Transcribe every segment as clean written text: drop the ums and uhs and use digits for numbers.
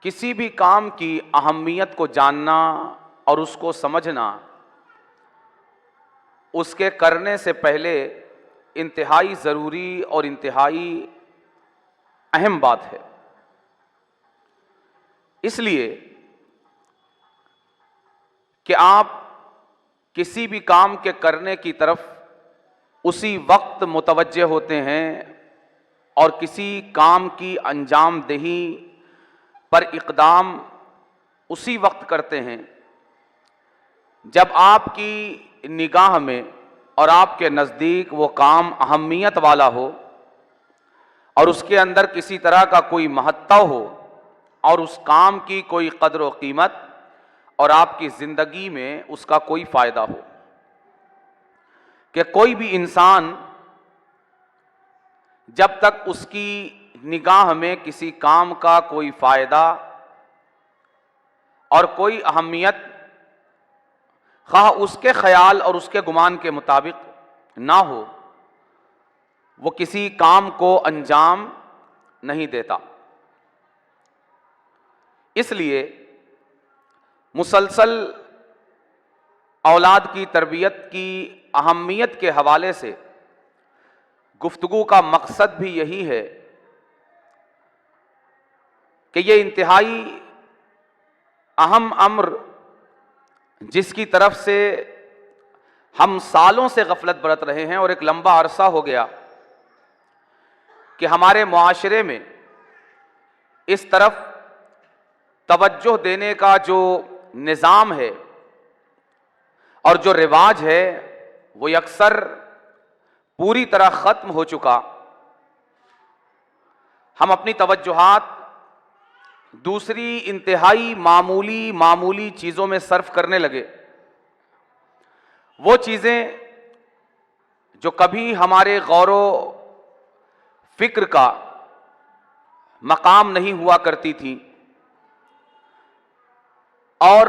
کسی بھی کام کی اہمیت کو جاننا اور اس کو سمجھنا اس کے کرنے سے پہلے انتہائی ضروری اور انتہائی اہم بات ہے۔ اس لیے کہ آپ کسی بھی کام کے کرنے کی طرف اسی وقت متوجہ ہوتے ہیں اور کسی کام کی انجام دہی پر اقدام اسی وقت کرتے ہیں جب آپ کی نگاہ میں اور آپ کے نزدیک وہ کام اہمیت والا ہو اور اس کے اندر کسی طرح کا کوئی مہتتا ہو اور اس کام کی کوئی قدر و قیمت اور آپ کی زندگی میں اس کا کوئی فائدہ ہو۔ کہ کوئی بھی انسان جب تک اس کی نگاہ میں کسی کام کا کوئی فائدہ اور کوئی اہمیت خواہ اس کے خیال اور اس کے گمان کے مطابق نہ ہو، وہ کسی کام کو انجام نہیں دیتا۔ اس لیے مسلسل اولاد کی تربیت کی اہمیت کے حوالے سے گفتگو کا مقصد بھی یہی ہے کہ یہ انتہائی اہم امر جس کی طرف سے ہم سالوں سے غفلت برت رہے ہیں اور ایک لمبا عرصہ ہو گیا کہ ہمارے معاشرے میں اس طرف توجہ دینے کا جو نظام ہے اور جو رواج ہے وہ یکسر پوری طرح ختم ہو چکا۔ ہم اپنی توجہات دوسری انتہائی معمولی چیزوں میں صرف کرنے لگے، وہ چیزیں جو کبھی ہمارے غور و فکر کا مقام نہیں ہوا کرتی تھیں اور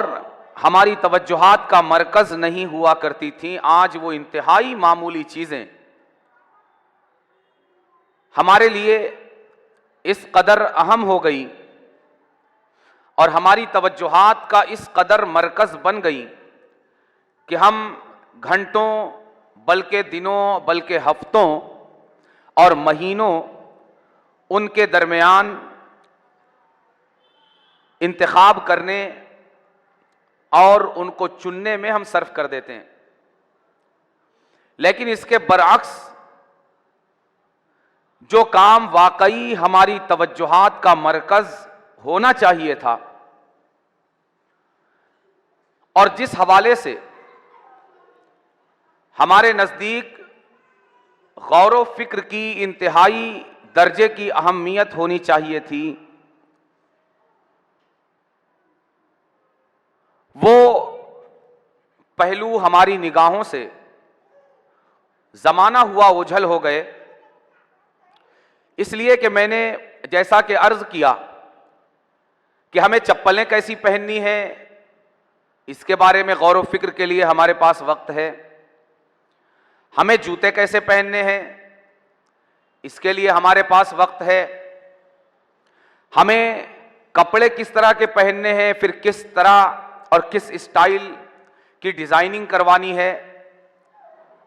ہماری توجہات کا مرکز نہیں ہوا کرتی تھیں، آج وہ انتہائی معمولی چیزیں ہمارے لیے اس قدر اہم ہو گئی اور ہماری توجہات کا اس قدر مرکز بن گئی کہ ہم گھنٹوں بلکہ دنوں بلکہ ہفتوں اور مہینوں ان کے درمیان انتخاب کرنے اور ان کو چننے میں ہم صرف کر دیتے ہیں۔ لیکن اس کے برعکس جو کام واقعی ہماری توجہات کا مرکز ہونا چاہیے تھا اور جس حوالے سے ہمارے نزدیک غور و فکر کی انتہائی درجے کی اہمیت ہونی چاہیے تھی، وہ پہلو ہماری نگاہوں سے زمانہ ہوا اوجھل ہو گئے۔ اس لیے کہ میں نے جیسا کہ عرض کیا کہ ہمیں چپلیں کیسی پہننی ہے اس کے بارے میں غور و فکر کے لیے ہمارے پاس وقت ہے، ہمیں جوتے کیسے پہننے ہیں اس کے لیے ہمارے پاس وقت ہے، ہمیں کپڑے کس طرح کے پہننے ہیں، پھر کس طرح اور کس اسٹائل کی ڈیزائننگ کروانی ہے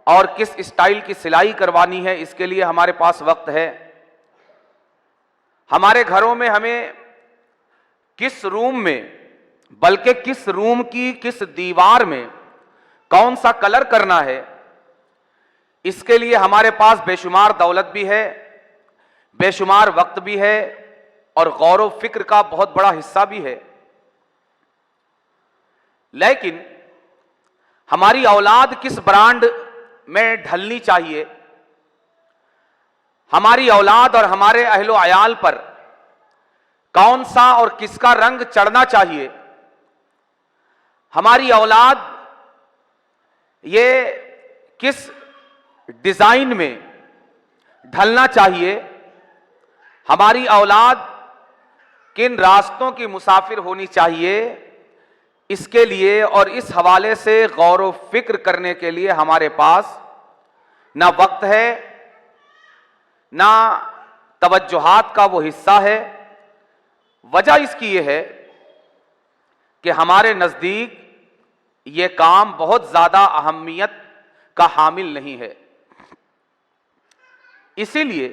اور کس اسٹائل کی سلائی کروانی ہے اس کے لیے ہمارے پاس وقت ہے، ہمارے گھروں میں ہمیں کس روم میں بلکہ کس روم کی کس دیوار میں کون سا کلر کرنا ہے اس کے لیے ہمارے پاس بے شمار دولت بھی ہے، بے شمار وقت بھی ہے اور غور و فکر کا بہت بڑا حصہ بھی ہے۔ لیکن ہماری اولاد کس برانڈ میں ڈھلنی چاہیے، ہماری اولاد اور ہمارے اہل و عیال پر کون سا اور کس کا رنگ چڑھنا چاہیے، ہماری اولاد یہ کس ڈیزائن میں ڈھلنا چاہیے، ہماری اولاد کن راستوں کی مسافر ہونی چاہیے، اس کے لیے اور اس حوالے سے غور و فکر کرنے کے لیے ہمارے پاس نہ وقت ہے، نہ توجہات کا وہ حصہ ہے وجہ اس کی یہ ہے کہ ہمارے نزدیک یہ کام بہت زیادہ اہمیت کا حامل نہیں ہے، اسی لیے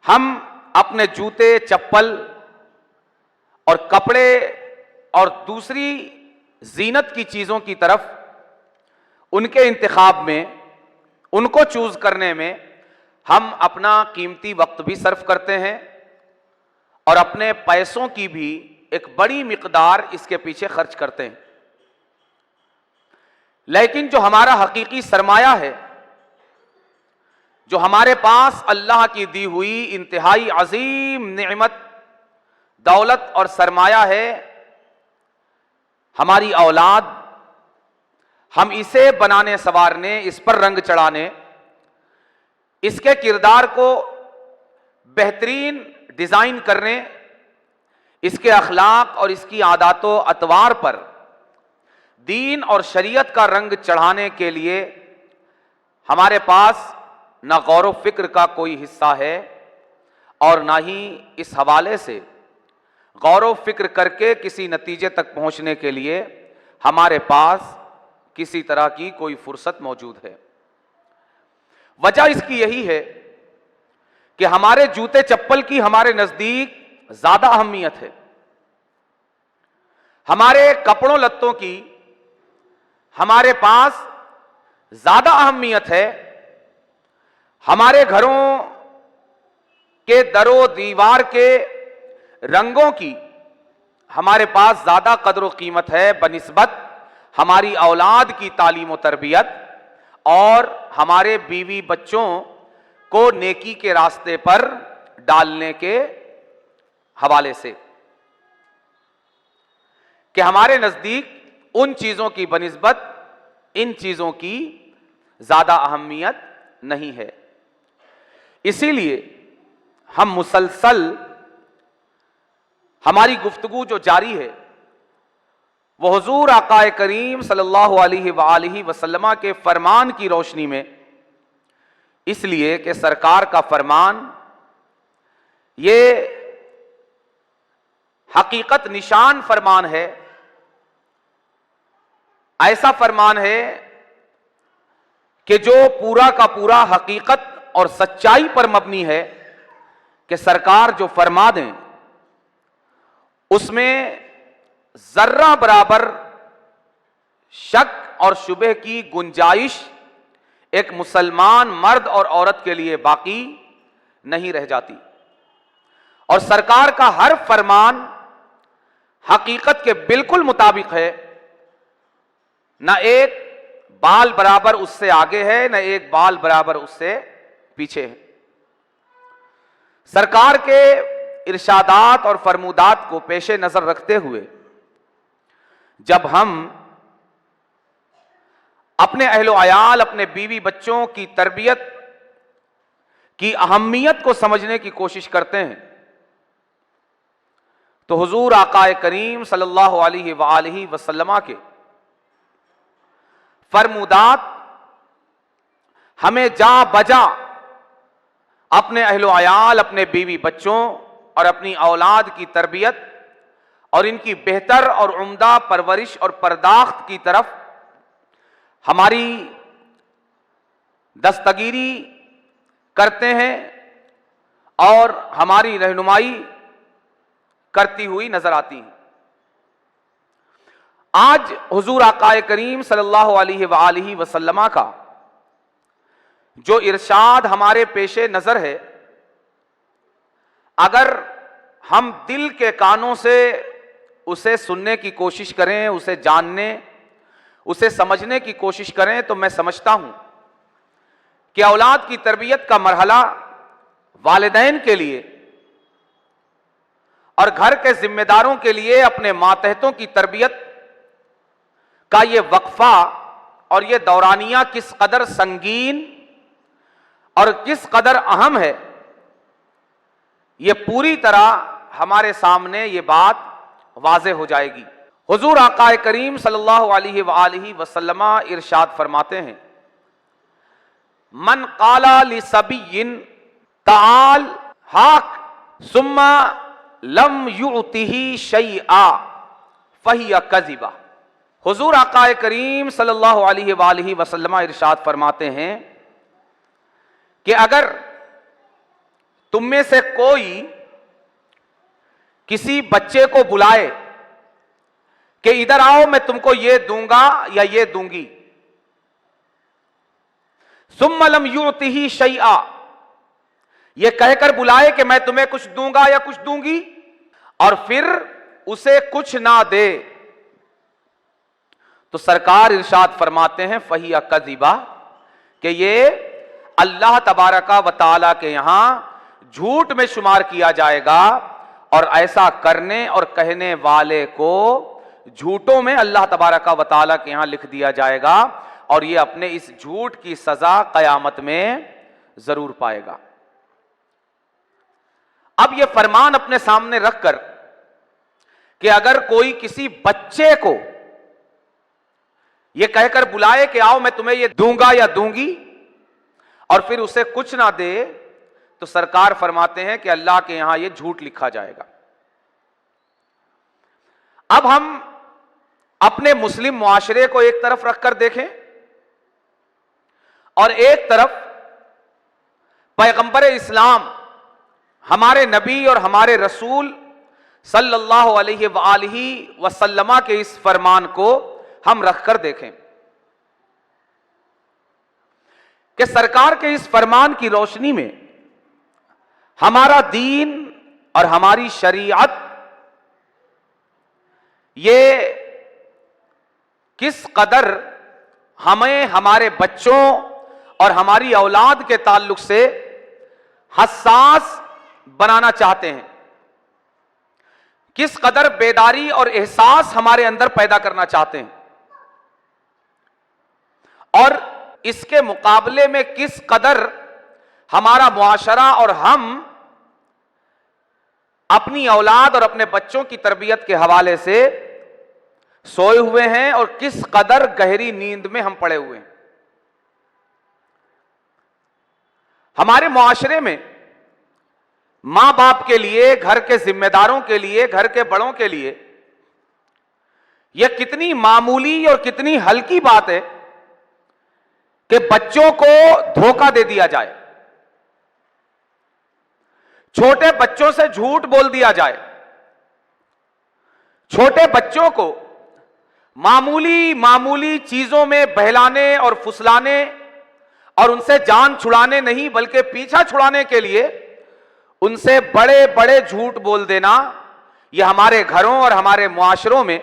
ہم اپنے جوتے، چپل اور کپڑے اور دوسری زینت کی چیزوں کی طرف ان کے انتخاب میں، ان کو چوز کرنے میں ہم اپنا قیمتی وقت بھی صرف کرتے ہیں اور اپنے پیسوں کی بھی ایک بڑی مقدار اس کے پیچھے خرچ کرتے ہیں۔ لیکن جو ہمارا حقیقی سرمایہ ہے، جو ہمارے پاس اللہ کی دی ہوئی انتہائی عظیم نعمت، دولت اور سرمایہ ہے، ہماری اولاد، ہم اسے بنانے سنوارنے، اس پر رنگ چڑھانے، اس کے کردار کو بہترین ڈیزائن کرنے، اس کے اخلاق اور اس کی عادات و اطوار پر دین اور شریعت کا رنگ چڑھانے کے لیے ہمارے پاس نہ غور و فکر کا کوئی حصہ ہے اور نہ ہی اس حوالے سے غور و فکر کر کے کسی نتیجے تک پہنچنے کے لیے ہمارے پاس کسی طرح کی کوئی فرصت موجود ہے۔ وجہ اس کی یہی ہے کہ ہمارے جوتے چپل کی ہمارے نزدیک زیادہ اہمیت ہے، ہمارے کپڑوں لتوں کی ہمارے پاس زیادہ اہمیت ہے، ہمارے گھروں کے در و دیوار کے رنگوں کی ہمارے پاس زیادہ قدر و قیمت ہے بنسبت ہماری اولاد کی تعلیم و تربیت اور ہمارے بیوی بچوں کو نیکی کے راستے پر ڈالنے کے حوالے سے، کہ ہمارے نزدیک ان چیزوں کی بنسبت ان چیزوں کی زیادہ اہمیت نہیں ہے۔ اسی لیے ہم مسلسل ہماری گفتگو جو جاری ہے وہ حضور آقا کریم صلی اللہ علیہ وآلہ وسلم کے فرمان کی روشنی میں، اس لیے کہ سرکار کا فرمان یہ حقیقت نشان فرمان ہے، ایسا فرمان ہے کہ جو پورا کا پورا حقیقت اور سچائی پر مبنی ہے، کہ سرکار جو فرما دیں اس میں ذرہ برابر شک اور شبہ کی گنجائش ایک مسلمان مرد اور عورت کے لیے باقی نہیں رہ جاتی، اور سرکار کا ہر فرمان حقیقت کے بالکل مطابق ہے، نہ ایک بال برابر اس سے آگے ہے، نہ ایک بال برابر اس سے پیچھے ہے۔ سرکار کے ارشادات اور فرمودات کو پیش نظر رکھتے ہوئے جب ہم اپنے اہل و عیال، اپنے بیوی بچوں کی تربیت کی اہمیت کو سمجھنے کی کوشش کرتے ہیں تو حضور آقا کریم صلی اللہ علیہ وآلہ وسلم کے فرمودات ہمیں جا بجا اپنے اہل و عیال، اپنے بیوی بچوں اور اپنی اولاد کی تربیت اور ان کی بہتر اور عمدہ پرورش اور پرداخت کی طرف ہماری دستگیری کرتے ہیں اور ہماری رہنمائی کرتی ہوئی نظر آتی ہیں۔ آج حضور آقا کریم صلی اللہ علیہ وآلہ وسلم کا جو ارشاد ہمارے پیش نظر ہے، اگر ہم دل کے کانوں سے اسے سننے کی کوشش کریں، اسے جاننے، اسے سمجھنے کی کوشش کریں تو میں سمجھتا ہوں کہ اولاد کی تربیت کا مرحلہ والدین کے لیے اور گھر کے ذمہ داروں کے لیے اپنے ماتحتوں کی تربیت کا یہ وقفہ اور یہ دورانیہ کس قدر سنگین اور کس قدر اہم ہے، یہ پوری طرح ہمارے سامنے یہ بات واضح ہو جائے گی۔ حضور آقا کریم صلی اللہ علیہ وآلہ وسلم ارشاد فرماتے ہیں، من قال لصبی تعال ہاک ثم لم یعطہ شیئا فہی کذبہ۔ حضور آقا کریم صلی اللہ علیہ وآلہ وسلم ارشاد فرماتے ہیں کہ اگر تم میں سے کوئی کسی بچے کو بلائے کہ ادھر آؤ میں تم کو یہ دوں گا یا یہ دوں گی، ثم لم یعطہ شیئا، یہ کہہ کر بلائے کہ میں تمہیں کچھ دوں گا یا کچھ دوں گی، اور پھر اسے کچھ نہ دے، تو سرکار ارشاد فرماتے ہیں فہی کذبہ، کہ یہ اللہ تبارک و تعالی کے یہاں جھوٹ میں شمار کیا جائے گا، اور ایسا کرنے اور کہنے والے کو جھوٹوں میں اللہ تبارک و تعالی کے یہاں لکھ دیا جائے گا، اور یہ اپنے اس جھوٹ کی سزا قیامت میں ضرور پائے گا۔ اب یہ فرمان اپنے سامنے رکھ کر کہ اگر کوئی کسی بچے کو یہ کہہ کر بلائے کہ آؤ میں تمہیں یہ دوں گا یا دوں گی، اور پھر اسے کچھ نہ دے، تو سرکار فرماتے ہیں کہ اللہ کے یہاں یہ جھوٹ لکھا جائے گا۔ اب ہم اپنے مسلم معاشرے کو ایک طرف رکھ کر دیکھیں، اور ایک طرف پیغمبر اسلام ہمارے نبی اور ہمارے رسول صلی اللہ علیہ وآلہ وسلم کے اس فرمان کو ہم رکھ کر دیکھیں کہ سرکار کے اس فرمان کی روشنی میں ہمارا دین اور ہماری شریعت یہ کس قدر ہمیں ہمارے بچوں اور ہماری اولاد کے تعلق سے حساس بنانا چاہتے ہیں، کس قدر بیداری اور احساس ہمارے اندر پیدا کرنا چاہتے ہیں، اور اس کے مقابلے میں کس قدر ہمارا معاشرہ اور ہم اپنی اولاد اور اپنے بچوں کی تربیت کے حوالے سے سوئے ہوئے ہیں، اور کس قدر گہری نیند میں ہم پڑے ہوئے ہیں۔ ہمارے معاشرے میں ماں باپ کے لیے، گھر کے ذمہ داروں کے لیے، گھر کے بڑوں کے لیے یہ کتنی معمولی اور کتنی ہلکی بات ہے کہ بچوں کو دھوکہ دے دیا جائے، چھوٹے بچوں سے جھوٹ بول دیا جائے، چھوٹے بچوں کو معمولی چیزوں میں بہلانے اور پھسلانے اور ان سے جان چھڑانے نہیں بلکہ پیچھا چھڑانے کے لیے ان سے بڑے بڑے جھوٹ بول دینا، یہ ہمارے گھروں اور ہمارے معاشروں میں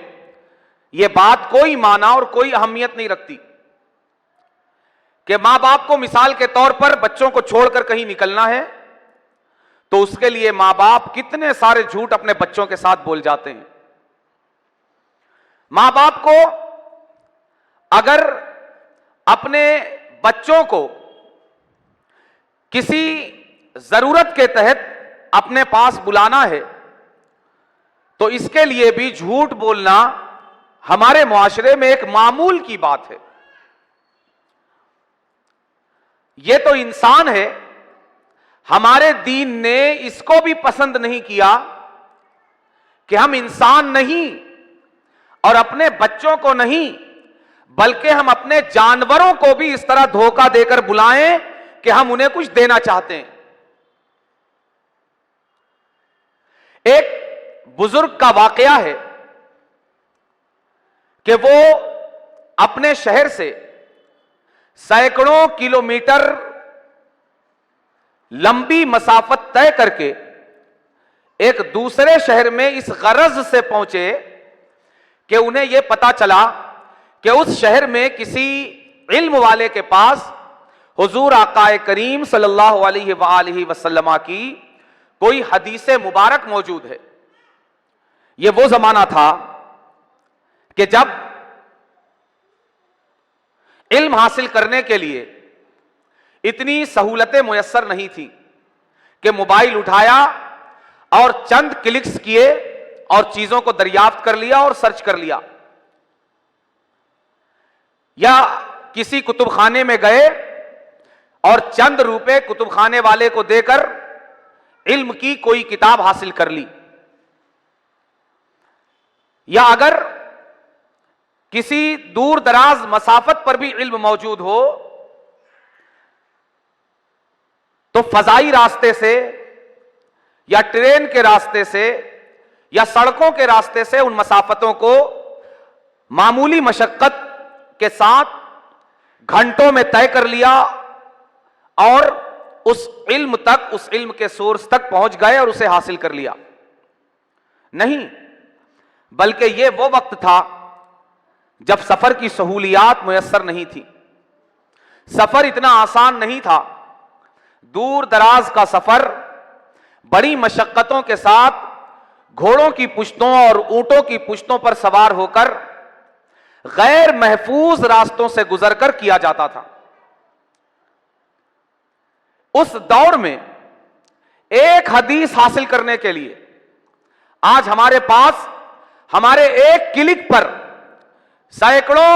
یہ بات کوئی معنی اور کوئی اہمیت نہیں رکھتی کہ ماں باپ کو مثال کے طور پر بچوں کو چھوڑ کر کہیں نکلنا ہے تو اس کے لیے ماں باپ کتنے سارے جھوٹ اپنے بچوں کے ساتھ بول جاتے ہیں۔ ماں باپ کو اگر اپنے بچوں کو کسی ضرورت کے تحت اپنے پاس بلانا ہے تو اس کے لیے بھی جھوٹ بولنا ہمارے معاشرے میں ایک معمول کی بات ہے۔ یہ تو انسان ہے، ہمارے دین نے اس کو بھی پسند نہیں کیا کہ ہم انسان نہیں اور اپنے بچوں کو نہیں بلکہ ہم اپنے جانوروں کو بھی اس طرح دھوکہ دے کر بلائیں کہ ہم انہیں کچھ دینا چاہتے ہیں۔ ایک بزرگ کا واقعہ ہے کہ وہ اپنے شہر سے سینکڑوں کلومیٹر لمبی مسافت طے کر کے ایک دوسرے شہر میں اس غرض سے پہنچے کہ انہیں یہ پتا چلا کہ اس شہر میں کسی علم والے کے پاس حضور آقا کریم صلی اللہ علیہ وآلہ وسلم کی کوئی حدیث مبارک موجود ہے۔ یہ وہ زمانہ تھا کہ جب علم حاصل کرنے کے لیے اتنی سہولتیں میسر نہیں تھی کہ موبائل اٹھایا اور چند کلکس کیے اور چیزوں کو دریافت کر لیا اور سرچ کر لیا، یا کسی کتب خانے میں گئے اور چند روپے کتب خانے والے کو دے کر علم کی کوئی کتاب حاصل کر لی۔ یا اگر کسی دور دراز مسافت پر بھی علم موجود ہو تو فضائی راستے سے یا ٹرین کے راستے سے یا سڑکوں کے راستے سے ان مسافتوں کو معمولی مشقت کے ساتھ گھنٹوں میں طے کر لیا اور اس علم کے سورس تک پہنچ گئے اور اسے حاصل کر لیا. نہیں، بلکہ یہ وہ وقت تھا جب سفر کی سہولیات میسر نہیں تھی، سفر اتنا آسان نہیں تھا. دور دراز کا سفر بڑی مشقتوں کے ساتھ گھوڑوں کی پشتوں اور اونٹوں کی پشتوں پر سوار ہو کر غیر محفوظ راستوں سے گزر کر کیا جاتا تھا. اس دور میں ایک حدیث حاصل کرنے کے لیے آج ہمارے پاس ہمارے ایک کلک پر سینکڑوں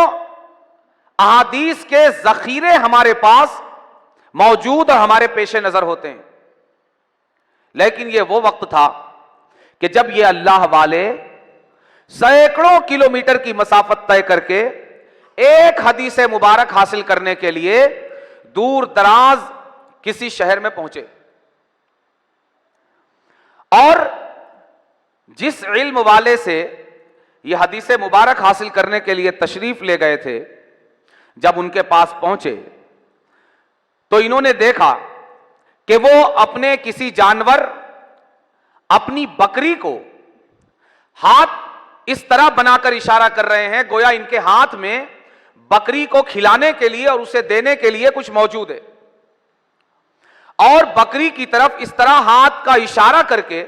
احادیث کے ذخیرے ہمارے پاس موجود اور ہمارے پیش نظر ہوتے ہیں. لیکن یہ وہ وقت تھا کہ جب یہ اللہ والے سینکڑوں کلومیٹر کی مسافت طے کر کے ایک حدیث مبارک حاصل کرنے کے لیے دور دراز کسی شہر میں پہنچے، اور جس علم والے سے یہ حدیث مبارک حاصل کرنے کے لیے تشریف لے گئے تھے، جب ان کے پاس پہنچے تو انہوں نے دیکھا کہ وہ اپنے کسی جانور، اپنی بکری کو ہاتھ اس طرح بنا کر اشارہ کر رہے ہیں گویا ان کے ہاتھ میں بکری کو کھلانے کے لیے اور اسے دینے کے لیے کچھ موجود ہے، اور بکری کی طرف اس طرح ہاتھ کا اشارہ کر کے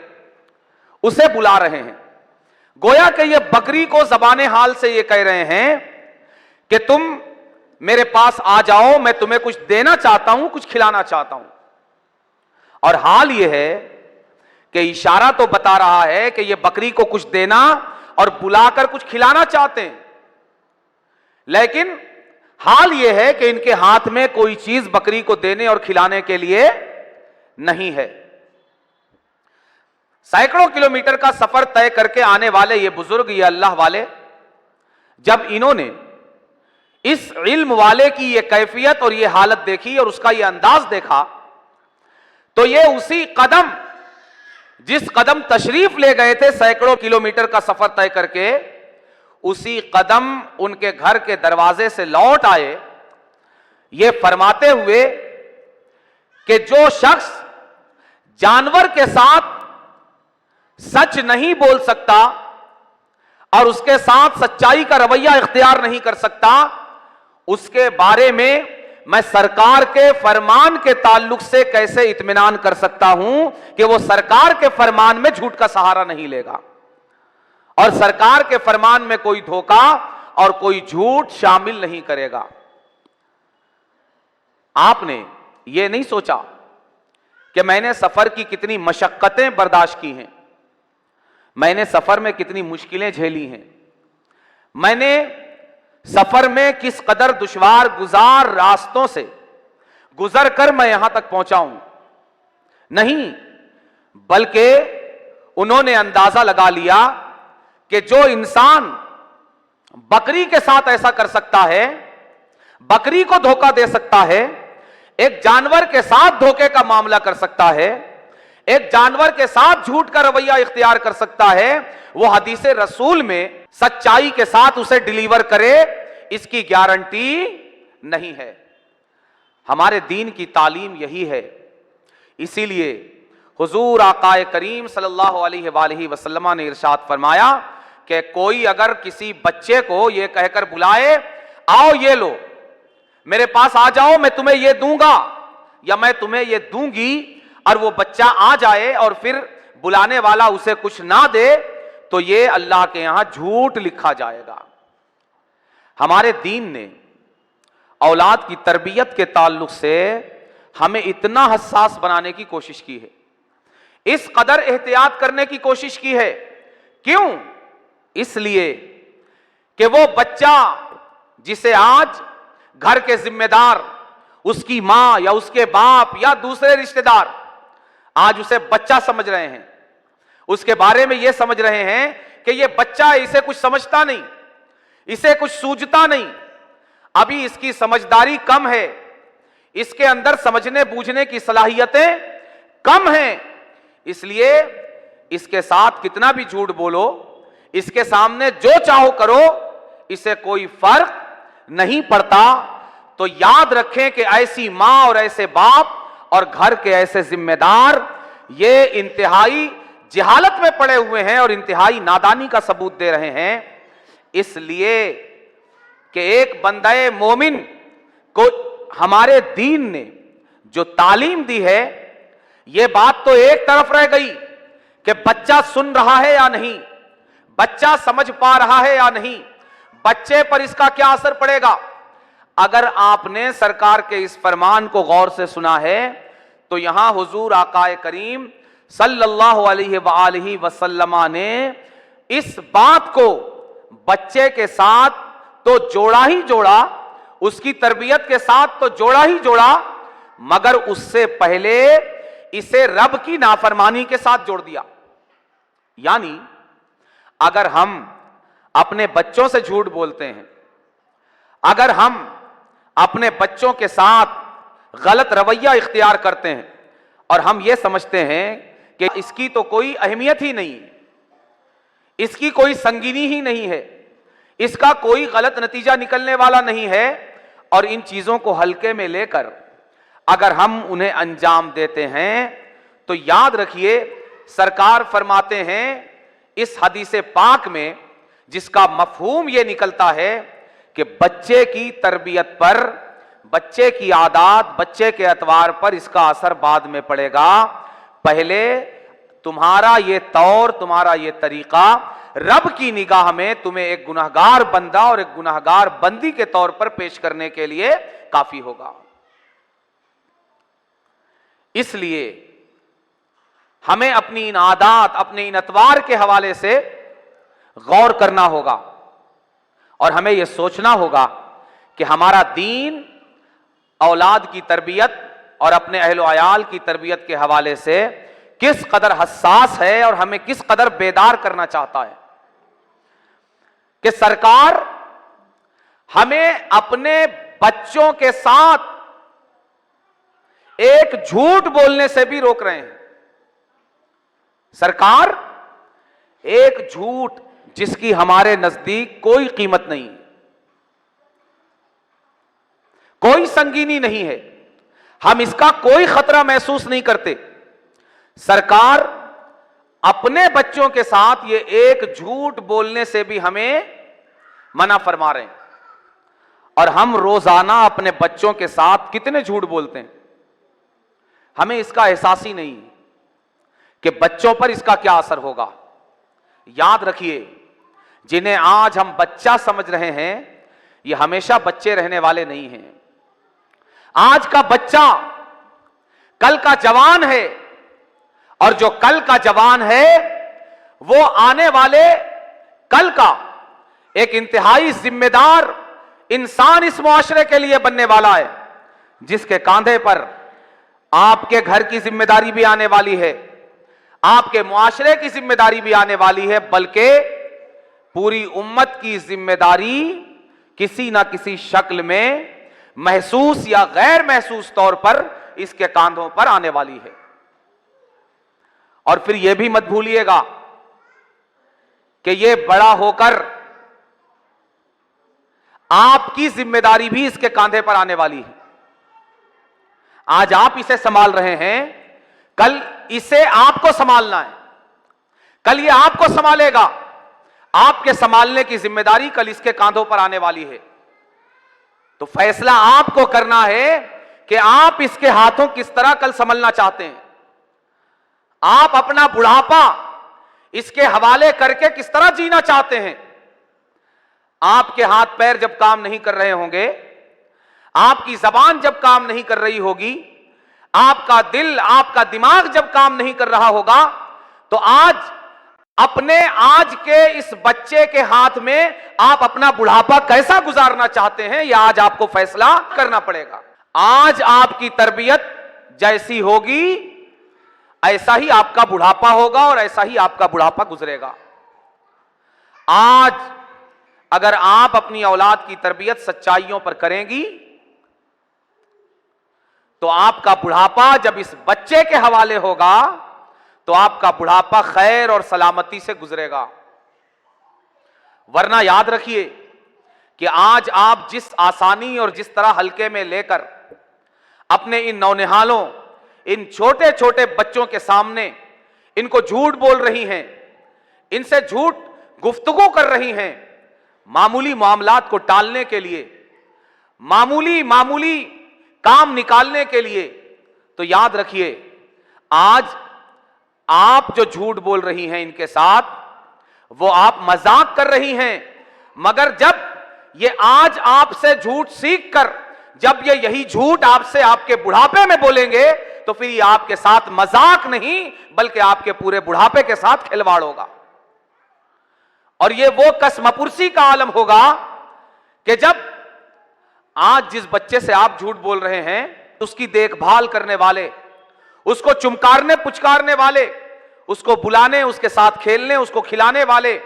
اسے بلا رہے ہیں. گویا کہ یہ بکری کو زبان حال سے یہ کہہ رہے ہیں کہ تم میرے پاس آ جاؤ، میں تمہیں کچھ دینا چاہتا ہوں، کچھ کھلانا چاہتا ہوں. اور حال یہ ہے کہ اشارہ تو بتا رہا ہے کہ یہ بکری کو کچھ دینا اور بلا کر کچھ کھلانا چاہتے ہیں، لیکن حال یہ ہے کہ ان کے ہاتھ میں کوئی چیز بکری کو دینے اور کھلانے کے لیے نہیں ہے. سینکڑوں کلومیٹر کا سفر طے کر کے آنے والے یہ بزرگ، یہ اللہ والے، جب انہوں نے اس علم والے کی یہ کیفیت اور یہ حالت دیکھی اور اس کا یہ انداز دیکھا تو یہ اسی قدم، جس قدم تشریف لے گئے تھے سینکڑوں کلومیٹر کا سفر طے کر کے، اسی قدم ان کے گھر کے دروازے سے لوٹ آئے، یہ فرماتے ہوئے کہ جو شخص جانور کے ساتھ سچ نہیں بول سکتا اور اس کے ساتھ سچائی کا رویہ اختیار نہیں کر سکتا، اس کے بارے میں سرکار کے فرمان کے تعلق سے کیسے اطمینان کر سکتا ہوں کہ وہ سرکار کے فرمان میں جھوٹ کا سہارا نہیں لے گا اور سرکار کے فرمان میں کوئی دھوکہ اور کوئی جھوٹ شامل نہیں کرے گا. آپ نے یہ نہیں سوچا کہ میں نے سفر کی کتنی مشقتیں برداشت کی ہیں، میں نے سفر میں کتنی مشکلیں جھیلی ہیں، میں نے سفر میں کس قدر دشوار گزار راستوں سے گزر کر میں یہاں تک پہنچا ہوں. نہیں، بلکہ انہوں نے اندازہ لگا لیا کہ جو انسان بکری کے ساتھ ایسا کر سکتا ہے، بکری کو دھوکہ دے سکتا ہے، ایک جانور کے ساتھ دھوکے کا معاملہ کر سکتا ہے، ایک جانور کے ساتھ جھوٹ کا رویہ اختیار کر سکتا ہے، وہ حدیث رسول میں سچائی کے ساتھ اسے ڈیلیور کرے، اس کی گارنٹی نہیں ہے. ہمارے دین کی تعلیم یہی ہے. اسی لیے حضور آقا کریم صلی اللہ علیہ وآلہ وسلم نے ارشاد فرمایا کہ کوئی اگر کسی بچے کو یہ کہہ کر بلائے، آؤ یہ لو، میرے پاس آ جاؤ، میں تمہیں یہ دوں گا یا میں تمہیں یہ دوں گی، اور وہ بچہ آ جائے اور پھر بلانے والا اسے کچھ نہ دے، تو یہ اللہ کے یہاں جھوٹ لکھا جائے گا. ہمارے دین نے اولاد کی تربیت کے تعلق سے ہمیں اتنا حساس بنانے کی کوشش کی ہے، اس قدر احتیاط کرنے کی کوشش کی ہے. کیوں؟ اس لیے کہ وہ بچہ جسے آج گھر کے ذمہ دار، اس کی ماں یا اس کے باپ یا دوسرے رشتہ دار آج اسے بچہ سمجھ رہے ہیں، اس کے بارے میں یہ سمجھ رہے ہیں کہ یہ بچہ ہے، اسے کچھ سمجھتا نہیں، اسے کچھ سوجھتا نہیں، ابھی اس کی سمجھداری کم ہے، اس کے اندر سمجھنے بوجھنے کی صلاحیتیں کم ہیں، اس لیے اس کے ساتھ کتنا بھی جھوٹ بولو، اس کے سامنے جو چاہو کرو، اسے کوئی فرق نہیں پڑتا۔ تو یاد رکھیں کہ ایسی ماں اور ایسے باپ اور گھر کے ایسے ذمہ دار یہ انتہائی جہالت میں پڑے ہوئے ہیں اور انتہائی نادانی کا ثبوت دے رہے ہیں، اس لیے کہ ایک بندہ مومن کو ہمارے دین نے جو تعلیم دی ہے، یہ بات تو ایک طرف رہ گئی کہ بچہ سن رہا ہے یا نہیں، بچہ سمجھ پا رہا ہے یا نہیں، بچے پر اس کا کیا اثر پڑے گا۔ اگر آپ نے سرکار کے اس فرمان کو غور سے سنا ہے تو یہاں حضور آقا کریم صلی اللہ علیہ وآلہ وسلم نے اس بات کو بچے کے ساتھ تو جوڑا ہی جوڑا، اس کی تربیت کے ساتھ تو جوڑا ہی جوڑا، مگر اس سے پہلے اسے رب کی نافرمانی کے ساتھ جوڑ دیا۔ یعنی اگر ہم اپنے بچوں سے جھوٹ بولتے ہیں، اگر ہم اپنے بچوں کے ساتھ غلط رویہ اختیار کرتے ہیں اور ہم یہ سمجھتے ہیں کہ اس کی تو کوئی اہمیت ہی نہیں، اس کی کوئی سنگینی ہی نہیں ہے، اس کا کوئی غلط نتیجہ نکلنے والا نہیں ہے، اور ان چیزوں کو ہلکے میں لے کر اگر ہم انہیں انجام دیتے ہیں تو یاد رکھیے سرکار فرماتے ہیں اس حدیث پاک میں، جس کا مفہوم یہ نکلتا ہے کہ بچے کی تربیت پر، بچے کی عادات، بچے کے اطوار پر اس کا اثر بعد میں پڑے گا، پہلے تمہارا یہ طور، تمہارا یہ طریقہ رب کی نگاہ میں تمہیں ایک گنہگار بندہ اور ایک گنہگار بندی کے طور پر پیش کرنے کے لیے کافی ہوگا۔ اس لیے ہمیں اپنی ان عادات، اپنے ان اطوار کے حوالے سے غور کرنا ہوگا، اور ہمیں یہ سوچنا ہوگا کہ ہمارا دین اولاد کی تربیت اور اپنے اہل و عیال کی تربیت کے حوالے سے کس قدر حساس ہے اور ہمیں کس قدر بیدار کرنا چاہتا ہے، کہ سرکار ہمیں اپنے بچوں کے ساتھ ایک جھوٹ بولنے سے بھی روک رہے ہیں۔ سرکار ایک جھوٹ جس کی ہمارے نزدیک کوئی قیمت نہیں، کوئی سنگینی نہیں ہے، ہم اس کا کوئی خطرہ محسوس نہیں کرتے، سرکار اپنے بچوں کے ساتھ یہ ایک جھوٹ بولنے سے بھی ہمیں منع فرما رہے ہیں، اور ہم روزانہ اپنے بچوں کے ساتھ کتنے جھوٹ بولتے ہیں، ہمیں اس کا احساس ہی نہیں کہ بچوں پر اس کا کیا اثر ہوگا۔ یاد رکھیے جنہیں آج ہم بچہ سمجھ رہے ہیں یہ ہمیشہ بچے رہنے والے نہیں ہیں، آج کا بچہ کل کا جوان ہے، اور جو کل کا جوان ہے وہ آنے والے کل کا ایک انتہائی ذمہ دار انسان اس معاشرے کے لیے بننے والا ہے، جس کے کاندھے پر آپ کے گھر کی ذمہ داری بھی آنے والی ہے، آپ کے معاشرے کی ذمہ داری بھی آنے والی ہے، بلکہ پوری امت کی ذمہ داری کسی نہ کسی شکل میں محسوس یا غیر محسوس طور پر اس کے کاندھوں پر آنے والی ہے۔ اور پھر یہ بھی مت بھولیے گا کہ یہ بڑا ہو کر آپ کی ذمہ داری بھی اس کے کاندھے پر آنے والی ہے۔ آج آپ اسے سنبھال رہے ہیں، کل اسے آپ کو سنبھالنا ہے، کل یہ آپ کو سنبھالے گا، آپ کے سنبھالنے کی ذمہ داری کل اس کے کاندھوں پر آنے والی ہے۔ تو فیصلہ آپ کو کرنا ہے کہ آپ اس کے ہاتھوں کس طرح کل سنبھلنا چاہتے ہیں، آپ اپنا بڑھاپا اس کے حوالے کر کے کس طرح جینا چاہتے ہیں۔ آپ کے ہاتھ پیر جب کام نہیں کر رہے ہوں گے، آپ کی زبان جب کام نہیں کر رہی ہوگی، آپ کا دل، آپ کا دماغ جب کام نہیں کر رہا ہوگا، تو آج کے اس بچے کے ہاتھ میں آپ اپنا بڑھاپا کیسا گزارنا چاہتے ہیں، یہ آج آپ کو فیصلہ کرنا پڑے گا۔ آج آپ کی تربیت جیسی ہوگی ایسا ہی آپ کا بڑھاپا ہوگا، اور ایسا ہی آپ کا بڑھاپا گزرے گا۔ آج اگر آپ اپنی اولاد کی تربیت سچائیوں پر کریں گی تو آپ کا بڑھاپا جب اس بچے کے حوالے ہوگا تو آپ کا بڑھاپا خیر اور سلامتی سے گزرے گا. ورنہ یاد رکھیے کہ آج آپ جس آسانی اور جس طرح ہلکے میں لے کر اپنے ان نونہالوں، ان چھوٹے چھوٹے بچوں کے سامنے ان کو جھوٹ بول رہی ہیں، ان سے جھوٹ گفتگو کر رہی ہیں، معمولی معاملات کو ٹالنے کے لیے، معمولی کام نکالنے کے لیے، تو یاد رکھیے آج آپ جو جھوٹ بول رہی ہیں ان کے ساتھ، وہ آپ مذاق کر رہی ہیں، مگر جب یہ آج آپ سے جھوٹ سیکھ کر جب یہ یہی جھوٹ آپ سے آپ کے بڑھاپے میں بولیں گے تو پھر یہ آپ کے ساتھ مذاق نہیں بلکہ آپ کے پورے بڑھاپے کے ساتھ کھلواڑ ہوگا. اور یہ وہ قسم پرسی کا عالم ہوگا کہ جب آج جس بچے سے آپ جھوٹ بول رہے ہیں اس کی دیکھ بھال کرنے والے، اس کو چمکارنے پچکارنے والے، اس کو بلانے، اس کے ساتھ کھیلنے، اس کو کھلانے والے،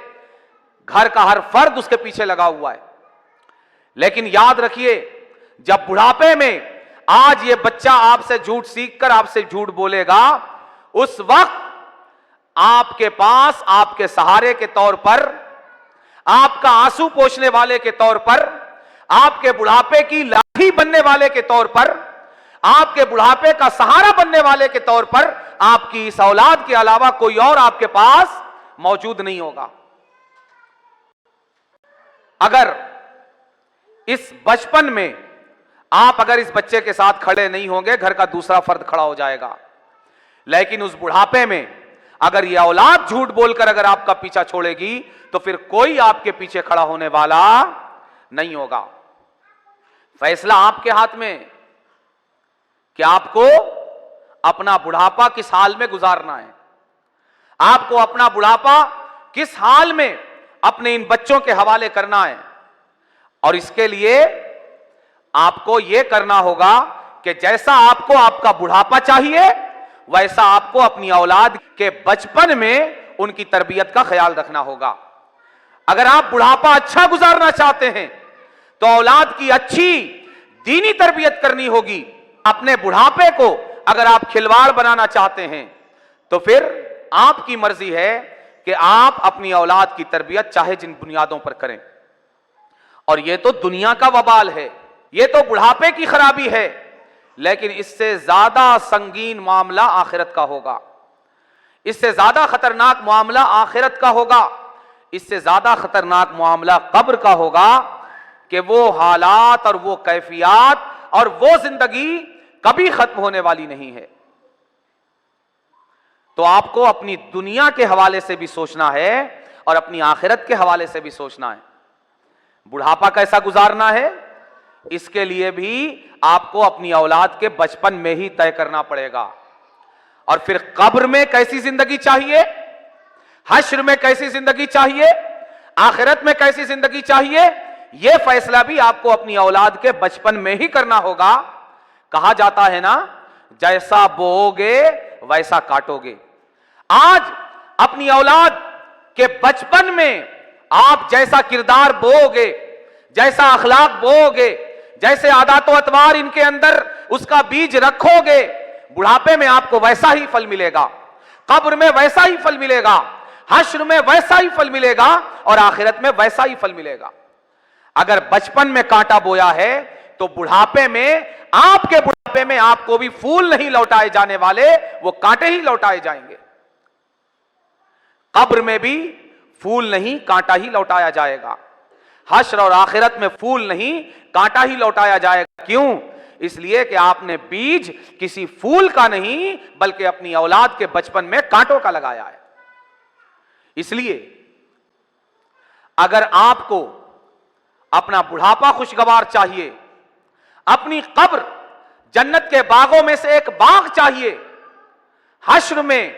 گھر کا ہر فرد اس کے پیچھے لگا ہوا ہے. لیکن یاد رکھیے جب بڑھاپے میں آج یہ بچہ آپ سے جھوٹ سیکھ کر آپ سے جھوٹ بولے گا، اس وقت آپ کے پاس آپ کے سہارے کے طور پر، آپ کا آنسو پوچھنے والے کے طور پر، آپ کے بڑھاپے کی لاٹھی بننے والے کے طور پر، آپ کے بڑھاپے کا سہارا بننے والے کے طور پر آپ کی اس اولاد کے علاوہ کوئی اور آپ کے پاس موجود نہیں ہوگا. اگر اس بچپن میں آپ اگر اس بچے کے ساتھ کھڑے نہیں ہوں گے، گھر کا دوسرا فرد کھڑا ہو جائے گا. لیکن اس بڑھاپے میں اگر یہ اولاد جھوٹ بول کر اگر آپ کا پیچھا چھوڑے گی تو پھر کوئی آپ کے پیچھے کھڑا ہونے والا نہیں ہوگا. فیصلہ آپ کے ہاتھ میں کہ آپ کو اپنا بڑھاپا کس حال میں گزارنا ہے، آپ کو اپنا بڑھاپا کس حال میں اپنے ان بچوں کے حوالے کرنا ہے. اور اس کے لیے آپ کو یہ کرنا ہوگا کہ جیسا آپ کو آپ کا بڑھاپا چاہیے ویسا آپ کو اپنی اولاد کے بچپن میں ان کی تربیت کا خیال رکھنا ہوگا. اگر آپ بڑھاپا اچھا گزارنا چاہتے ہیں تو اولاد کی اچھی دینی تربیت کرنی ہوگی. اپنے بڑھاپے کو اگر آپ کھلواڑ بنانا چاہتے ہیں تو پھر آپ کی مرضی ہے کہ آپ اپنی اولاد کی تربیت چاہے جن بنیادوں پر کریں. اور یہ تو دنیا کا وبال ہے، یہ تو بڑھاپے کی خرابی ہے، لیکن اس سے زیادہ سنگین معاملہ آخرت کا ہوگا، اس سے زیادہ خطرناک معاملہ آخرت کا ہوگا، اس سے زیادہ خطرناک معاملہ قبر کا ہوگا کہ وہ حالات اور وہ کیفیات اور وہ زندگی کبھی ختم ہونے والی نہیں ہے. تو آپ کو اپنی دنیا کے حوالے سے بھی سوچنا ہے اور اپنی آخرت کے حوالے سے بھی سوچنا ہے. بڑھاپا کیسا گزارنا ہے اس کے لیے بھی آپ کو اپنی اولاد کے بچپن میں ہی طے کرنا پڑے گا. اور پھر قبر میں کیسی زندگی چاہیے، حشر میں کیسی زندگی چاہیے، آخرت میں کیسی زندگی چاہیے، یہ فیصلہ بھی آپ کو اپنی اولاد کے بچپن میں ہی کرنا ہوگا. کہا جاتا ہے نا جیسا بوؤ گے ویسا کاٹو گے. آج اپنی اولاد کے بچپن میں آپ جیسا کردار بوؤ گے، جیسا اخلاق بوؤ گے، جیسے عادات و اطوار ان کے اندر اس کا بیج رکھو گے، بڑھاپے میں آپ کو ویسا ہی پھل ملے گا، قبر میں ویسا ہی پھل ملے گا، حشر میں ویسا ہی پھل ملے گا اور آخرت میں ویسا ہی پھل ملے گا. اگر بچپن میں کانٹا بویا ہے تو بڑھاپے میں آپ کے بڑھاپے میں آپ کو بھی پھول نہیں لوٹائے جانے والے، وہ کانٹے ہی لوٹائے جائیں گے. قبر میں بھی پھول نہیں کانٹا ہی لوٹایا جائے گا، حشر اور آخرت میں پھول نہیں کانٹا ہی لوٹایا جائے گا. کیوں؟ اس لیے کہ آپ نے بیج کسی پھول کا نہیں بلکہ اپنی اولاد کے بچپن میں کانٹوں کا لگایا ہے. اس لیے اگر آپ کو اپنا بڑھاپا خوشگوار چاہیے، اپنی قبر جنت کے باغوں میں سے ایک باغ چاہیے، حشر میں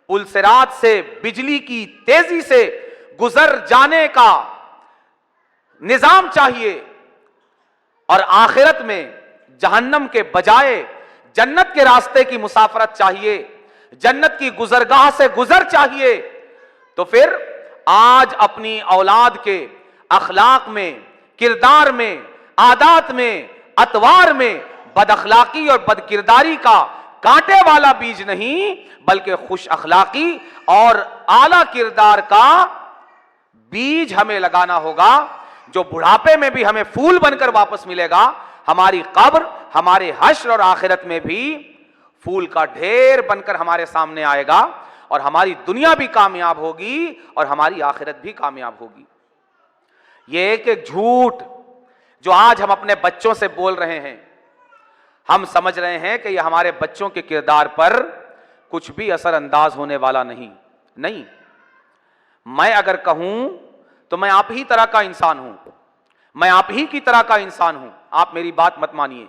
پل صراط سے بجلی کی تیزی سے گزر جانے کا نظام چاہیے، اور آخرت میں جہنم کے بجائے جنت کے راستے کی مسافرت چاہیے، جنت کی گزرگاہ سے گزر چاہیے، تو پھر آج اپنی اولاد کے اخلاق میں، کردار میں، عادات میں، اطوار میں بد اخلاقی اور بد کرداری کا کانٹے والا بیج نہیں بلکہ خوش اخلاقی اور اعلی کردار کا بیج ہمیں لگانا ہوگا، جو بڑھاپے میں بھی ہمیں پھول بن کر واپس ملے گا، ہماری قبر، ہمارے حشر اور آخرت میں بھی پھول کا ڈھیر بن کر ہمارے سامنے آئے گا، اور ہماری دنیا بھی کامیاب ہوگی اور ہماری آخرت بھی کامیاب ہوگی۔ یہ ایک ایک جھوٹ جو آج ہم اپنے بچوں سے بول رہے ہیں، ہم سمجھ رہے ہیں کہ یہ ہمارے بچوں کے کردار پر کچھ بھی اثر انداز ہونے والا نہیں۔ میں اگر کہوں تو میں آپ ہی طرح کا انسان ہوں، میں آپ ہی کی طرح کا انسان ہوں، آپ میری بات مت مانیے،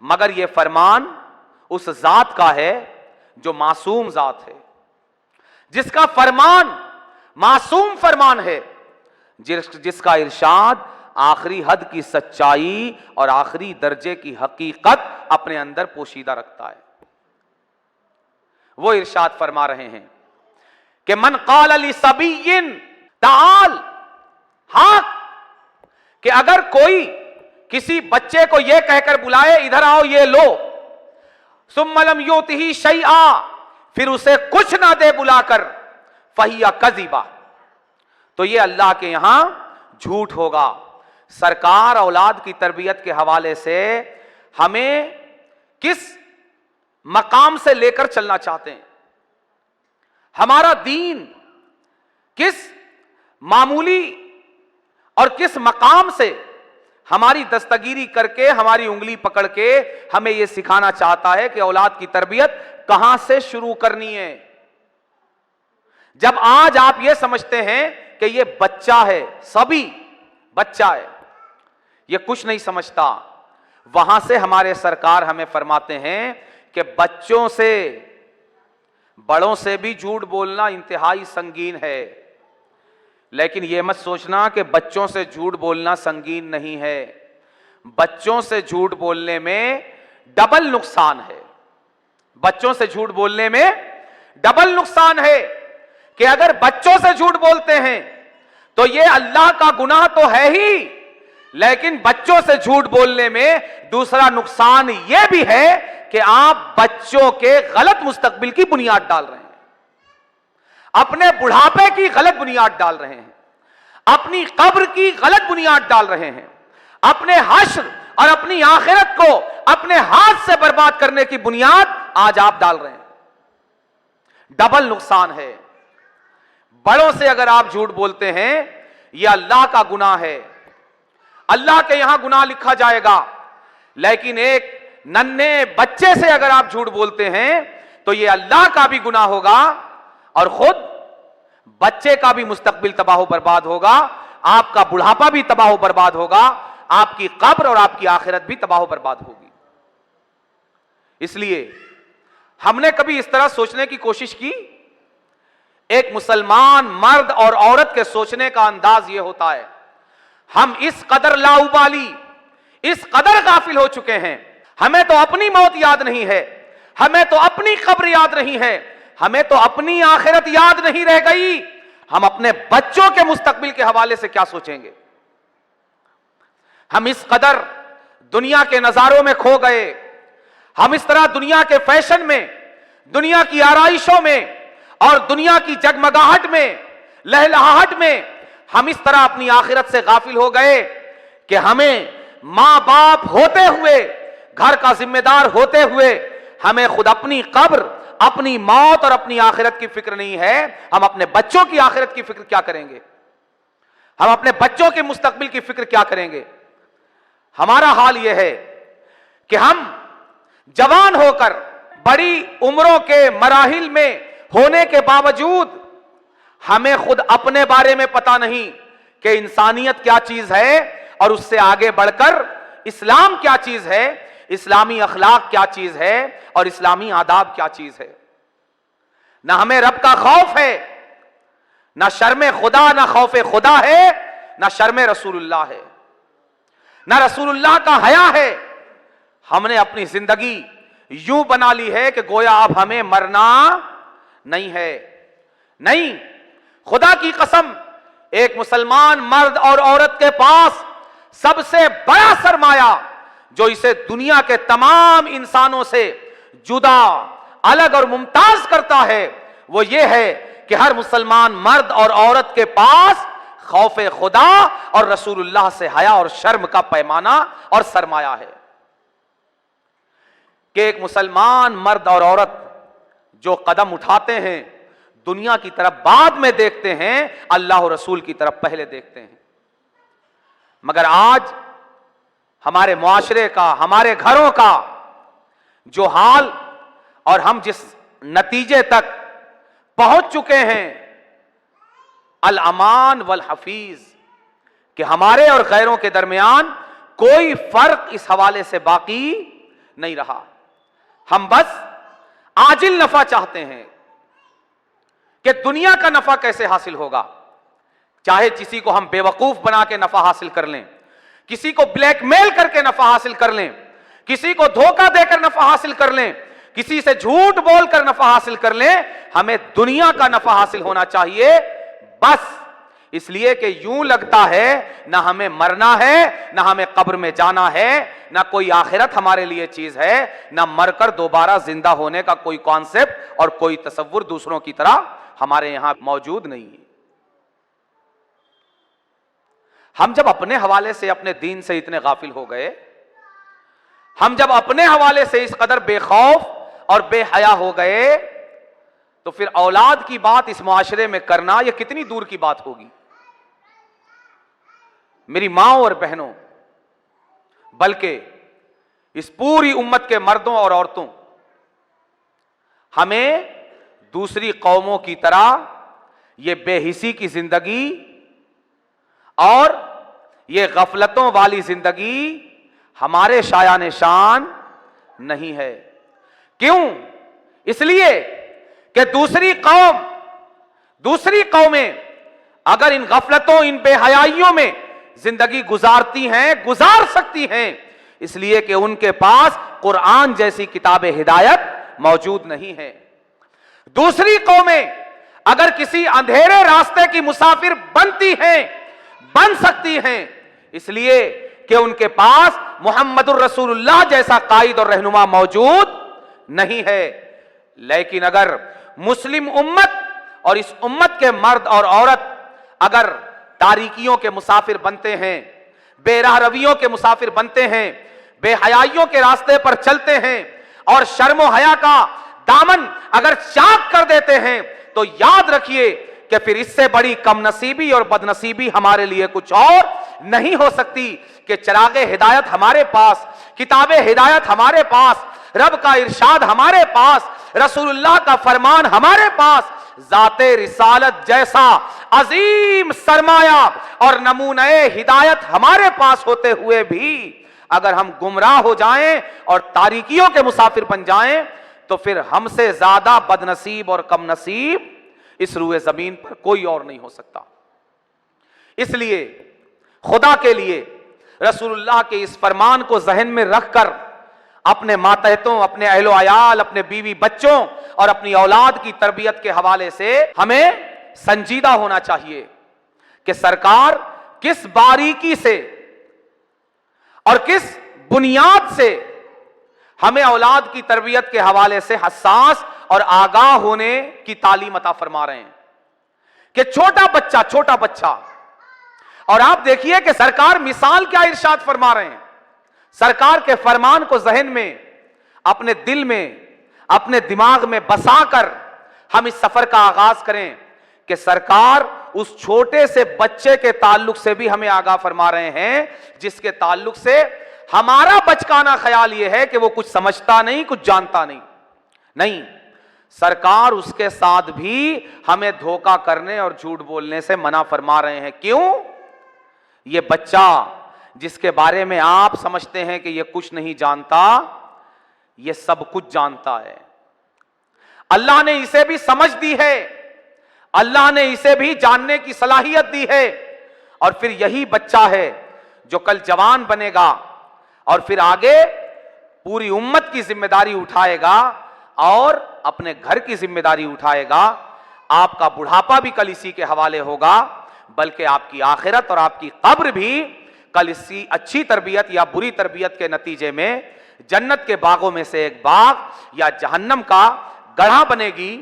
مگر یہ فرمان اس ذات کا ہے جو معصوم ذات ہے، جس کا فرمان معصوم فرمان ہے، جس کا ارشاد آخری حد کی سچائی اور آخری درجے کی حقیقت اپنے اندر پوشیدہ رکھتا ہے۔ وہ ارشاد فرما رہے ہیں کہ من قال لصبی تعال، ہاں، کہ اگر کوئی کسی بچے کو یہ کہہ کر بلائے ادھر آؤ یہ لو، ثم لم یؤتہ شیئا، پھر اسے کچھ نہ دے بلا کر، فہی کذبہ، تو یہ اللہ کے یہاں جھوٹ ہوگا۔ سرکار اولاد کی تربیت کے حوالے سے ہمیں کس مقام سے لے کر چلنا چاہتے ہیں، ہمارا دین کس معمولی اور کس مقام سے ہماری دستگیری کر کے، ہماری انگلی پکڑ کے ہمیں یہ سکھانا چاہتا ہے کہ اولاد کی تربیت کہاں سے شروع کرنی ہے۔ جب آج آپ یہ سمجھتے ہیں کہ یہ بچہ ہے، سبھی بچہ ہے، یہ کچھ نہیں سمجھتا، وہاں سے ہمارے سرکار ہمیں فرماتے ہیں کہ بچوں سے، بڑوں سے بھی جھوٹ بولنا انتہائی سنگین ہے، لیکن یہ مت سوچنا کہ بچوں سے جھوٹ بولنا سنگین نہیں ہے، بچوں سے جھوٹ بولنے میں ڈبل نقصان ہے، بچوں سے جھوٹ بولنے میں ڈبل نقصان ہے، کہ اگر بچوں سے جھوٹ بولتے ہیں تو یہ اللہ کا گناہ تو ہے ہی، لیکن بچوں سے جھوٹ بولنے میں دوسرا نقصان یہ بھی ہے کہ آپ بچوں کے غلط مستقبل کی بنیاد ڈال رہے ہیں، اپنے بڑھاپے کی غلط بنیاد ڈال رہے ہیں، اپنی قبر کی غلط بنیاد ڈال رہے ہیں، اپنے حشر اور اپنی آخرت کو اپنے ہاتھ سے برباد کرنے کی بنیاد آج آپ ڈال رہے ہیں۔ ڈبل نقصان ہے۔ بڑوں سے اگر آپ جھوٹ بولتے ہیں یہ اللہ کا گناہ ہے، اللہ کے یہاں گناہ لکھا جائے گا، لیکن ایک ننھے بچے سے اگر آپ جھوٹ بولتے ہیں تو یہ اللہ کا بھی گناہ ہوگا اور خود بچے کا بھی مستقبل تباہ و برباد ہوگا، آپ کا بڑھاپا بھی تباہ و برباد ہوگا، آپ کی قبر اور آپ کی آخرت بھی تباہ و برباد ہوگی۔ اس لیے ہم نے کبھی اس طرح سوچنے کی کوشش کی؟ ایک مسلمان مرد اور عورت کے سوچنے کا انداز یہ ہوتا ہے، ہم اس قدر لاؤبالی، اس قدر غافل ہو چکے ہیں، ہمیں تو اپنی موت یاد نہیں ہے، ہمیں تو اپنی قبر یاد نہیں ہے، ہمیں تو اپنی آخرت یاد نہیں رہ گئی، ہم اپنے بچوں کے مستقبل کے حوالے سے کیا سوچیں گے؟ ہم اس قدر دنیا کے نظاروں میں کھو گئے، ہم اس طرح دنیا کے فیشن میں، دنیا کی آرائشوں میں اور دنیا کی جگمگاہٹ میں، لہلہاہٹ میں ہم اس طرح اپنی آخرت سے غافل ہو گئے کہ ہمیں ماں باپ ہوتے ہوئے، گھر کا ذمہ دار ہوتے ہوئے، ہمیں خود اپنی قبر، اپنی موت اور اپنی آخرت کی فکر نہیں ہے۔ ہم اپنے بچوں کی آخرت کی فکر کیا کریں گے؟ ہم اپنے بچوں کے مستقبل کی فکر کیا کریں گے؟ ہمارا حال یہ ہے کہ ہم جوان ہو کر بڑی عمروں کے مراحل میں ہونے کے باوجود ہمیں خود اپنے بارے میں پتا نہیں کہ انسانیت کیا چیز ہے، اور اس سے آگے بڑھ کر اسلام کیا چیز ہے، اسلامی اخلاق کیا چیز ہے اور اسلامی آداب کیا چیز ہے۔ نہ ہمیں رب کا خوف ہے، نہ شرم خدا، نہ خوف خدا ہے، نہ شرم رسول اللہ ہے، نہ رسول اللہ کا حیا ہے۔ ہم نے اپنی زندگی یوں بنا لی ہے کہ گویا اب ہمیں مرنا نہیں ہے۔ نہیں، خدا کی قسم ایک مسلمان مرد اور عورت کے پاس سب سے بڑا سرمایہ جو اسے دنیا کے تمام انسانوں سے جدا، الگ اور ممتاز کرتا ہے وہ یہ ہے کہ ہر مسلمان مرد اور عورت کے پاس خوف خدا اور رسول اللہ سے حیا اور شرم کا پیمانہ اور سرمایہ ہے، کہ ایک مسلمان مرد اور عورت جو قدم اٹھاتے ہیں دنیا کی طرف بعد میں دیکھتے ہیں، اللہ اور رسول کی طرف پہلے دیکھتے ہیں۔ مگر آج ہمارے معاشرے کا، ہمارے گھروں کا جو حال اور ہم جس نتیجے تک پہنچ چکے ہیں، الامان والحفیظ، کہ ہمارے اور غیروں کے درمیان کوئی فرق اس حوالے سے باقی نہیں رہا۔ ہم بس عاجل نفع چاہتے ہیں کہ دنیا کا نفع کیسے حاصل ہوگا، چاہے کسی کو ہم بے وقوف بنا کے نفع حاصل کر لیں، کسی کو بلیک میل کر کے نفع حاصل کر لیں، کسی کو دھوکہ دے کر نفع حاصل کر لیں، کسی سے جھوٹ بول کر نفع حاصل کر لیں، ہمیں دنیا کا نفع حاصل ہونا چاہیے بس، اس لیے کہ یوں لگتا ہے نہ ہمیں مرنا ہے، نہ ہمیں قبر میں جانا ہے، نہ کوئی آخرت ہمارے لیے چیز ہے، نہ مر کر دوبارہ زندہ ہونے کا کوئی کانسیپٹ اور کوئی تصور دوسروں کی طرح ہمارے یہاں موجود نہیں ہے۔ ہم جب اپنے حوالے سے اپنے دین سے اتنے غافل ہو گئے، ہم جب اپنے حوالے سے اس قدر بے خوف اور بے حیا ہو گئے، تو پھر اولاد کی بات اس معاشرے میں کرنا یہ کتنی دور کی بات ہوگی۔ میری ماں اور بہنوں، بلکہ اس پوری امت کے مردوں اور عورتوں، ہمیں دوسری قوموں کی طرح یہ بے حسی کی زندگی اور یہ غفلتوں والی زندگی ہمارے شایان شان نہیں ہے۔ کیوں؟ اس لیے کہ دوسری قومیں اگر ان غفلتوں، ان بے حیائیوں میں زندگی گزارتی ہیں، گزار سکتی ہیں، اس لیے کہ ان کے پاس قرآن جیسی کتاب ہدایت موجود نہیں ہے۔ دوسری قومیں اگر کسی اندھیرے راستے کی مسافر بنتی ہیں، بن سکتی ہیں، اس لیے کہ ان کے پاس محمد الرسول اللہ جیسا قائد اور رہنما موجود نہیں ہے۔ لیکن اگر مسلم امت اور اس امت کے مرد اور عورت اگر تاریکیوں کے مسافر بنتے ہیں، بے راہ رویوں کے مسافر بنتے ہیں، بے حیائیوں کے راستے پر چلتے ہیں اور شرم و حیا کا دامن اگر چاک کر دیتے ہیں، تو یاد رکھیے کہ پھر اس سے بڑی کم نصیبی اور بد نصیبی ہمارے لیے کچھ اور نہیں ہو سکتی کہ چراغ ہدایت ہمارے پاس، کتاب ہدایت ہمارے پاس، رب کا ارشاد ہمارے پاس، رسول اللہ کا فرمان ہمارے پاس، ذات رسالت جیسا عظیم سرمایہ اور نمونہ ہدایت ہمارے پاس ہوتے ہوئے بھی اگر ہم گمراہ ہو جائیں اور تاریکیوں کے مسافر بن جائیں، تو پھر ہم سے زیادہ بد نصیب اور کم نصیب اس روئے زمین پر کوئی اور نہیں ہو سکتا۔ اس لیے خدا کے لیے رسول اللہ کے اس فرمان کو ذہن میں رکھ کر اپنے ماتحتوں، اپنے اہل و عیال، اپنے بیوی بچوں اور اپنی اولاد کی تربیت کے حوالے سے ہمیں سنجیدہ ہونا چاہیے کہ سرکار کس باریکی سے اور کس بنیاد سے ہمیں اولاد کی تربیت کے حوالے سے حساس اور آگاہ ہونے کی تعلیم عطا فرما رہے ہیں کہ چھوٹا بچہ اور آپ دیکھیے کہ سرکار مثال کیا ارشاد فرما رہے ہیں۔ سرکار کے فرمان کو ذہن میں، اپنے دل میں، اپنے دماغ میں بسا کر ہم اس سفر کا آغاز کریں کہ سرکار اس چھوٹے سے بچے کے تعلق سے بھی ہمیں آگاہ فرما رہے ہیں جس کے تعلق سے ہمارا بچکانا خیال یہ ہے کہ وہ کچھ سمجھتا نہیں، کچھ جانتا نہیں، سرکار اس کے ساتھ بھی ہمیں دھوکہ کرنے اور جھوٹ بولنے سے منع فرما رہے ہیں۔ کیوں؟ یہ بچہ جس کے بارے میں آپ سمجھتے ہیں کہ یہ کچھ نہیں جانتا، یہ سب کچھ جانتا ہے۔ اللہ نے اسے بھی سمجھ دی ہے، اللہ نے اسے بھی جاننے کی صلاحیت دی ہے، اور پھر یہی بچہ ہے جو کل جوان بنے گا اور پھر آگے پوری امت کی ذمہ داری اٹھائے گا اور اپنے گھر کی ذمہ داری اٹھائے گا۔ آپ کا بڑھاپا بھی کل اسی کے حوالے ہوگا، بلکہ آپ کی آخرت اور آپ کی قبر بھی کل اسی اچھی تربیت یا بری تربیت کے نتیجے میں جنت کے باغوں میں سے ایک باغ یا جہنم کا گڑھا بنے گی۔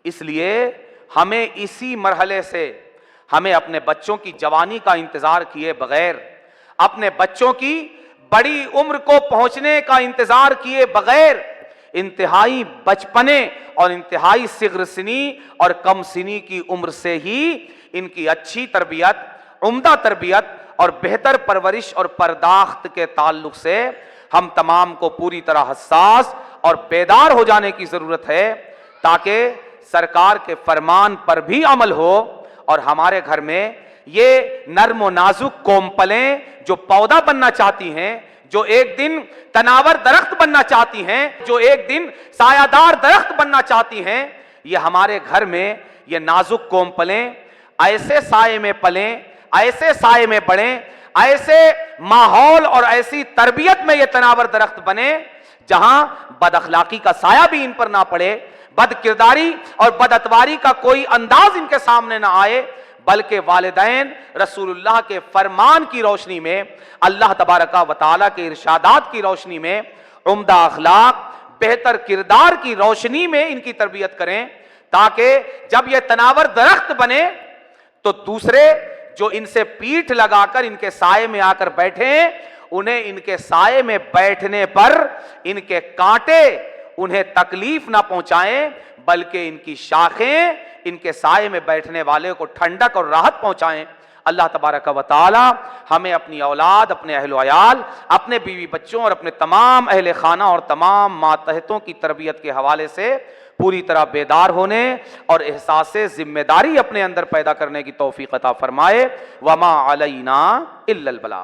اس لیے ہمیں اسی مرحلے سے ہمیں اپنے بچوں کی جوانی کا انتظار کیے بغیر، اپنے بچوں کی بڑی عمر کو پہنچنے کا انتظار کیے بغیر انتہائی بچپنے اور انتہائی صغر سنی اور کم سنی کی عمر سے ہی ان کی اچھی تربیت، عمدہ تربیت اور بہتر پرورش اور پرداخت کے تعلق سے ہم تمام کو پوری طرح حساس اور بیدار ہو جانے کی ضرورت ہے، تاکہ سرکار کے فرمان پر بھی عمل ہو اور ہمارے گھر میں یہ نرم و نازک کومپلیں جو پودا بننا چاہتی ہیں، جو ایک دن تناور درخت بننا چاہتی ہیں، جو ایک دن سایہ دار درخت بننا چاہتی ہیں، یہ ہمارے گھر میں یہ نازک کومپلیں ایسے سائے میں پلیں، ایسے سائے میں بڑھیں، ایسے ماحول اور ایسی تربیت میں یہ تناور درخت بنے جہاں بد اخلاقی کا سایہ بھی ان پر نہ پڑے، بد کرداری اور بد اتواری کا کوئی انداز ان کے سامنے نہ آئے، بلکہ والدین رسول اللہ کے فرمان کی روشنی میں، اللہ تبارک و تعالیٰ کے ارشادات کی روشنی میں، عمدہ اخلاق، بہتر کردار کی روشنی میں ان کی تربیت کریں، تاکہ جب یہ تناور درخت بنے تو دوسرے جو ان سے پیٹھ لگا کر ان کے سائے میں آ کر بیٹھے، انہیں ان کے سائے میں بیٹھنے پر ان کے کانٹے انہیں تکلیف نہ پہنچائیں، بلکہ ان کی شاخیں ان کے سائے میں بیٹھنے والے کو ٹھنڈک اور راحت پہنچائیں۔ اللہ تبارک و تعالی ہمیں اپنی اولاد، اپنے اہل و عیال، اپنے بیوی بچوں اور اپنے تمام اہل خانہ اور تمام ماتحتوں کی تربیت کے حوالے سے پوری طرح بیدار ہونے اور احساس ذمہ داری اپنے اندر پیدا کرنے کی توفیق عطا فرمائے۔ وما علینا الا البلاغ۔